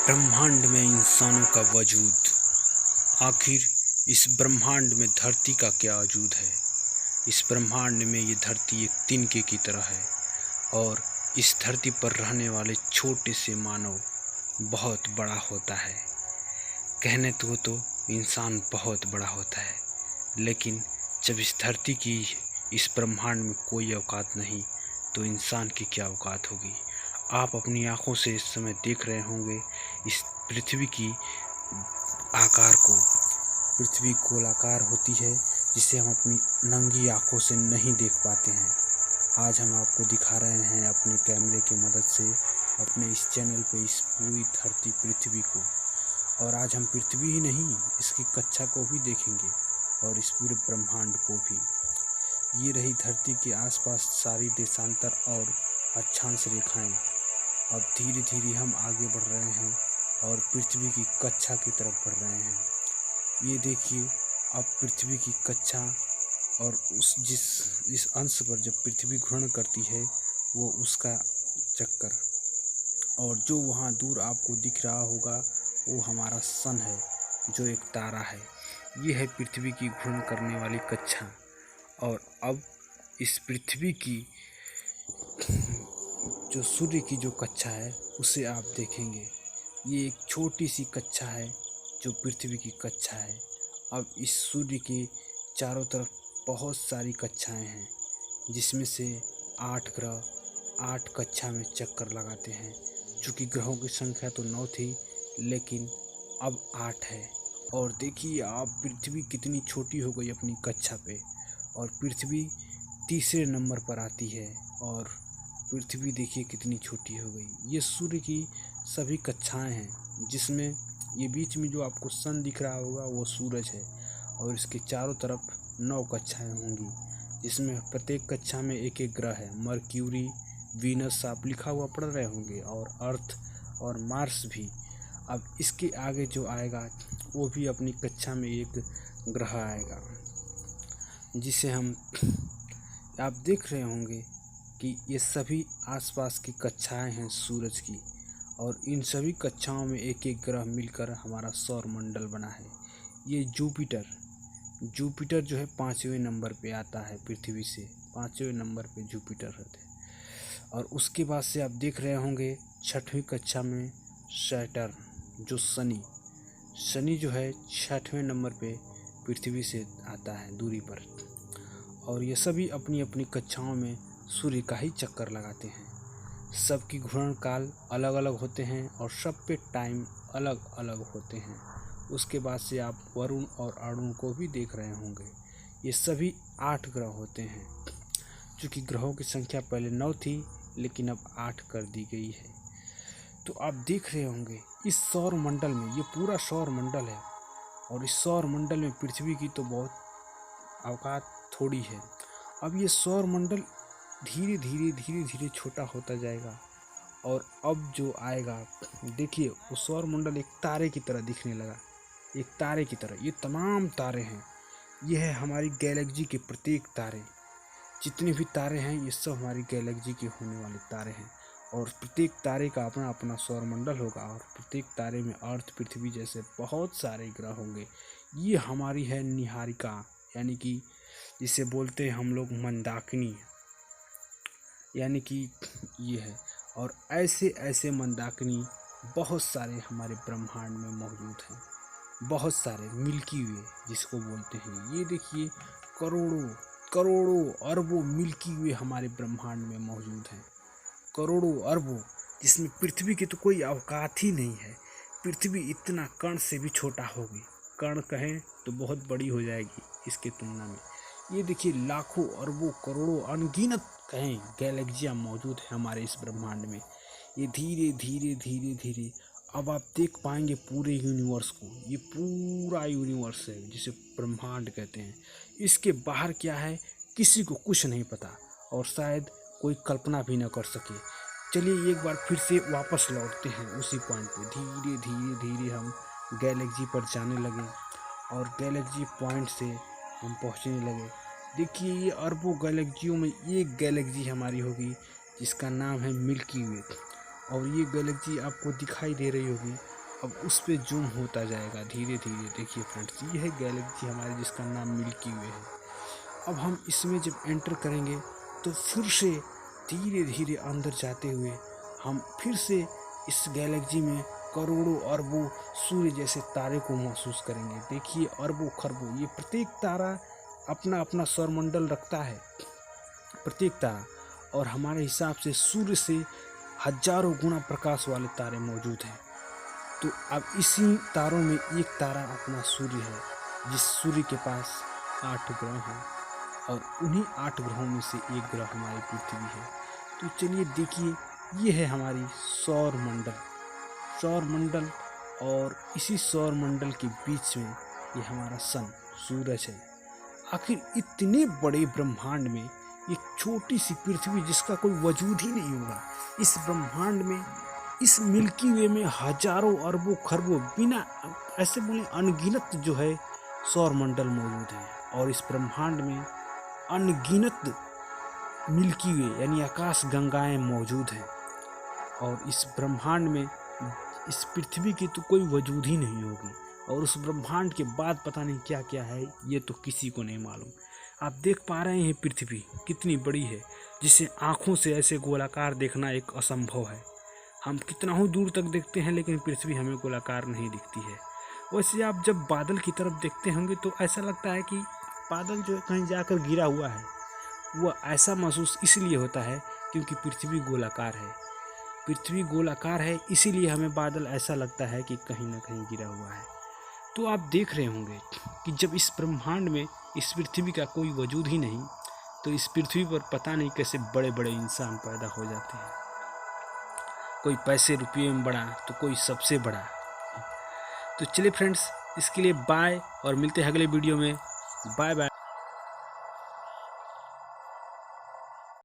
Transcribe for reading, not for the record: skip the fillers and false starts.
ब्रह्मांड में इंसानों का वजूद। आखिर इस ब्रह्मांड में धरती का क्या वजूद है। इस ब्रह्मांड में ये धरती एक तिनके की तरह है और इस धरती पर रहने वाले छोटे से मानव बहुत बड़ा होता है। कहने तो इंसान बहुत बड़ा होता है, लेकिन जब इस धरती की, इस ब्रह्मांड में कोई औकात नहीं तो इंसान की क्या औकात होगी। आप अपनी आँखों से इस समय देख रहे होंगे इस पृथ्वी की आकार को। पृथ्वी गोलाकार होती है जिसे हम अपनी नंगी आँखों से नहीं देख पाते हैं। आज हम आपको दिखा रहे हैं अपने कैमरे की मदद से अपने इस चैनल पे इस पूरी धरती पृथ्वी को। और आज हम पृथ्वी ही नहीं, इसकी कक्षा को भी देखेंगे और इस पूरे ब्रह्मांड को भी। ये रही धरती के आसपास सारी देशांतर और अक्षांश रेखाएं। अब धीरे धीरे हम आगे बढ़ रहे हैं और पृथ्वी की कक्षा की तरफ बढ़ रहे हैं। ये देखिए, अब पृथ्वी की कक्षा और उस जिस अंश पर जब पृथ्वी घूर्णन करती है वो उसका चक्कर, और जो वहाँ दूर आपको दिख रहा होगा वो हमारा सन है, जो एक तारा है। ये है पृथ्वी की घूर्णन करने वाली कक्षा। और अब इस पृथ्वी की जो सूर्य की जो कक्षा है उसे आप देखेंगे। ये एक छोटी सी कक्षा है जो पृथ्वी की कक्षा है। अब इस सूर्य के चारों तरफ बहुत सारी कक्षाएं हैं, जिसमें से 8 ग्रह 8 कक्षा में चक्कर लगाते हैं। चूँकि ग्रहों की संख्या तो 9 थी, लेकिन अब 8 है। और देखिए आप, पृथ्वी कितनी छोटी हो गई अपनी कक्षा पे, और पृथ्वी तीसरे नंबर पर आती है। और पृथ्वी देखिए कितनी छोटी हो गई। ये सूर्य की सभी कक्षाएं हैं, जिसमें ये बीच में जो आपको सन दिख रहा होगा वो सूरज है, और इसके चारों तरफ 9 कक्षाएं होंगी, जिसमें प्रत्येक कक्षा में एक एक ग्रह है। मर्क्यूरी, वीनस आप लिखा हुआ पढ़ रहे होंगे, और अर्थ और मार्स भी। अब इसके आगे जो आएगा वो भी अपनी कक्षा में एक ग्रह आएगा, जिसे हम आप देख रहे होंगे कि ये सभी आसपास की कक्षाएं हैं सूरज की। और इन सभी कक्षाओं में एक एक ग्रह मिलकर हमारा सौर मंडल बना है। ये जुपिटर जो है 5वें नंबर पे आता है पृथ्वी से। 5वें नंबर पे जुपिटर होते हैं। और उसके बाद से आप देख रहे होंगे 6वीं कक्षा में सैटर्न, जो शनि जो है 6वें नंबर पे पृथ्वी से आता है दूरी पर। और ये सभी अपनी अपनी कक्षाओं में सूर्य का ही चक्कर लगाते हैं। सबकी घूर्णन काल अलग अलग होते हैं और सब पे टाइम अलग अलग होते हैं। उसके बाद से आप वरुण और अरुण को भी देख रहे होंगे। ये सभी 8 ग्रह होते हैं। चूँकि ग्रहों की संख्या पहले 9 थी, लेकिन अब 8 कर दी गई है। तो आप देख रहे होंगे इस सौर मंडल में, ये पूरा सौर मंडल है, और इस सौर मंडल में पृथ्वी की तो बहुत औकात थोड़ी है। अब ये सौर मंडल धीरे धीरे छोटा होता जाएगा। और अब जो आएगा, देखिए वो सौर मंडल एक तारे की तरह दिखने लगा, एक तारे की तरह। ये तमाम तारे हैं, ये है हमारी गैलेक्सी के प्रत्येक तारे। जितने भी तारे हैं ये सब हमारी गैलेक्सी के होने वाले तारे हैं। और प्रत्येक तारे का अपना अपना सौर मंडल होगा, और प्रत्येक तारे में अर्थ, पृथ्वी जैसे बहुत सारे ग्रह होंगे। ये हमारी है निहारिका, यानी कि जिसे बोलते हैं हम लोग मंदाकिनी, यानी कि ये है। और ऐसे ऐसे मंदाकिनी बहुत सारे हमारे ब्रह्मांड में मौजूद हैं, बहुत सारे मिल्की वे जिसको बोलते हैं। ये देखिए, करोड़ों करोड़ों अरबों मिल्की वे हमारे ब्रह्मांड में मौजूद हैं। करोड़ों अरबों, जिसमें पृथ्वी की तो कोई औकात ही नहीं है। पृथ्वी इतना कण से भी छोटा होगी, कण कहें तो बहुत बड़ी हो जाएगी इसके तुलना में। ये देखिए, लाखों अरबों करोड़ों अनगिनत कहें गैलेक्सियाँ मौजूद है हमारे इस ब्रह्मांड में। ये धीरे धीरे अब आप देख पाएंगे पूरे यूनिवर्स को। ये पूरा यूनिवर्स है जिसे ब्रह्मांड कहते हैं। इसके बाहर क्या है किसी को कुछ नहीं पता, और शायद कोई कल्पना भी न कर सके। चलिए एक बार फिर से वापस लौटते हैं उसी पॉइंट पे। धीरे धीरे हम गैलेक्सी पर जाने लगे, और गैलेक्सी पॉइंट से हम पहुंचने लगे। देखिए, ये अरबों गैलेक्सियों में एक गैलेक्सी हमारी होगी जिसका नाम है मिल्की वे। और ये गैलेक्सी आपको दिखाई दे रही होगी, अब उस पे जूम होता जाएगा धीरे धीरे। देखिए फ्रेंड्स, ये है गैलेक्सी हमारी जिसका नाम मिल्की वे है। अब हम इसमें जब एंटर करेंगे तो फिर से धीरे धीरे अंदर जाते हुए हम फिर से इस गैलेक्सी में करोड़ों अरबों सूर्य जैसे तारे को महसूस करेंगे। देखिए अरबों खरबों, ये प्रत्येक तारा अपना अपना सौरमंडल रखता है, प्रत्येक तारा। और हमारे हिसाब से सूर्य से हजारों गुना प्रकाश वाले तारे मौजूद हैं। तो अब इसी तारों में एक तारा अपना सूर्य है, जिस सूर्य के पास 8 ग्रह हैं और उन्हीं 8 ग्रहों में से एक ग्रह हमारी पृथ्वी है। तो चलिए देखिए, ये है हमारी सौरमंडल और इसी सौरमंडल के बीच में ये हमारा सन सूरज है। आखिर इतने बड़े ब्रह्मांड में एक छोटी सी पृथ्वी जिसका कोई वजूद ही नहीं होगा, इस ब्रह्मांड में, इस मिल्की वे में हजारों अरबों खरबों, बिना ऐसे बोले अनगिनत जो है सौरमंडल मौजूद है। और इस ब्रह्मांड में अनगिनत मिल्की वे यानी आकाश गंगाएं मौजूद हैं। और इस ब्रह्मांड में इस पृथ्वी की तो कोई वजूद ही नहीं होगी, और उस ब्रह्मांड के बाद पता नहीं क्या क्या है, ये तो किसी को नहीं मालूम। आप देख पा रहे हैं पृथ्वी कितनी बड़ी है, जिसे आँखों से ऐसे गोलाकार देखना एक असंभव है। हम कितना ही दूर तक देखते हैं लेकिन पृथ्वी हमें गोलाकार नहीं दिखती है। वैसे आप जब बादल की तरफ देखते होंगे तो ऐसा लगता है कि बादल जो कहीं जाकर गिरा हुआ है। वह ऐसा महसूस इसलिए होता है क्योंकि पृथ्वी गोलाकार है। पृथ्वी गोलाकार है इसीलिए हमें बादल ऐसा लगता है कि कहीं ना कहीं गिरा हुआ है। तो आप देख रहे होंगे कि जब इस ब्रह्मांड में इस पृथ्वी का कोई वजूद ही नहीं, तो इस पृथ्वी पर पता नहीं कैसे बड़े बड़े इंसान पैदा हो जाते हैं। कोई पैसे रुपये में बड़ा तो कोई सबसे बड़ा। तो चलिए फ्रेंड्स, इसके लिए बाय, और मिलते हैं अगले वीडियो में। Bye bye.